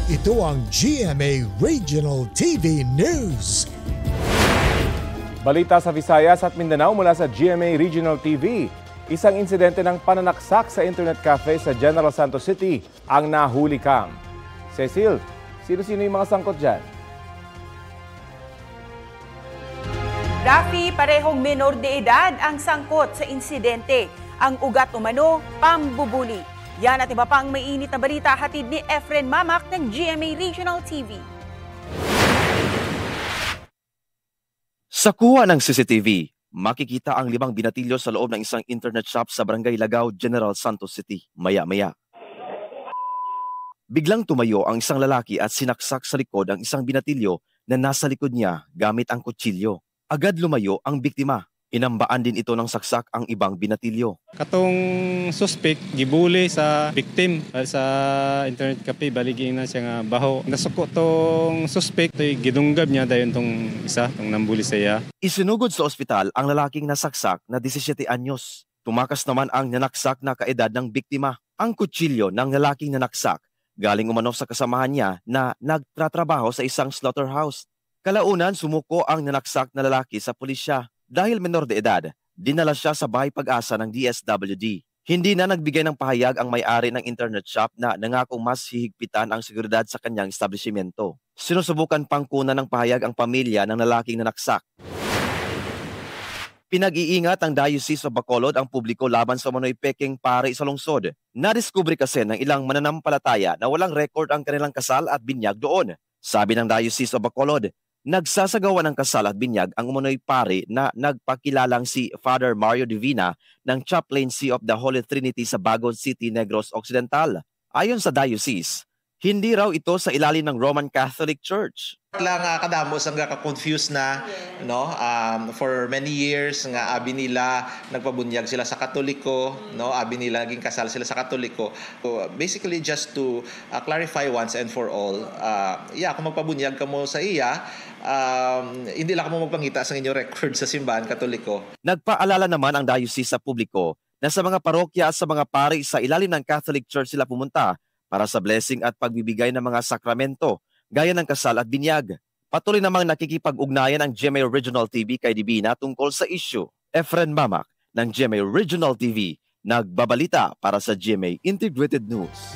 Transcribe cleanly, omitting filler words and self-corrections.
Ito ang GMA Regional TV News. Balita sa Visayas at Mindanao mula sa GMA Regional TV. Isang insidente ng pananaksak sa internet cafe sa General Santos City ang nahuli kam. Cecil, sino-sino yung mga sangkot dyan? Rafi, parehong menor de edad ang sangkot sa insidente. Ang ugat umano, pambubuli. Yan at iba pang mainit na balita hatid ni Efren Mamak ng GMA Regional TV. Sa kuha ng CCTV, makikita ang 5 binatilyo sa loob ng isang internet shop sa Barangay Lagaw, General Santos City. Maya-maya. Biglang tumayo ang isang lalaki at sinaksak sa likod ang isang binatilyo na nasa likod niya gamit ang kutsilyo. Agad lumayo ang biktima. Inambaan din ito ng saksak ang ibang binatilyo. Katong suspect gibuli sa victim sa internet cafe, baligin na siya nga baho. Nasuko tong suspect, gidunggab niya dayon tong isa, tong nambuli sa iya. Isinugod sa ospital ang lalaking nasaksak na 17 anyos. Tumakas naman ang nanaksak na kaedad ng biktima. Ang kutsilyo ng lalaking nanaksak galing umano sa kasamahan niya na nagtratrabaho sa isang slaughterhouse. Kalaunan sumuko ang nanaksak na lalaki sa pulisya. Dahil menor de edad, dinala siya sa bahay pag-asa ng DSWD. Hindi na nagbigay ng pahayag ang may-ari ng internet shop na nangakong mas hihigpitan ang seguridad sa kanyang establishmento. Sinusubukan pang kunan ng pahayag ang pamilya ng lalaking nanaksak. Pinag-iingat ang Diocese of Bacolod ang publiko laban sa umano'y peking pari sa lungsod. Nadiskubre kasi ng ilang mananampalataya na walang record ang kanilang kasal at binyag doon. Sabi ng Diocese of Bacolod, nagsasagawa ng kasal at binyag ang umano'y pari na nagpakilalang si Father Mario Divina ng Chaplaincy of the Holy Trinity sa Bagon City, Negros Occidental. Ayon sa diocese, hindi raw ito sa ilalim ng Roman Catholic Church. Lang kadamos ang ka-confused na no for many years nga abi nila nagpabunyag sila sa Katoliko, no, abi nila naging kasal sila sa Katoliko. So, basically just to clarify once and for all, kung magpabunyag ka mo sa iya, hindi lang mo magpangita sa inyong record sa simbahan Katoliko. Nagpaalala naman ang diocese sa publiko na sa mga parokya at sa mga pari sa ilalim ng Catholic Church sila pumunta para sa blessing at pagbibigay ng mga sakramento gaya ng kasal at binyag. Patuloy namang nakikipag-ugnayan ang GMA Regional TV kay Divina tungkol sa issue. Efren Mamak ng GMA Regional TV, nagbabalita para sa GMA Integrated News.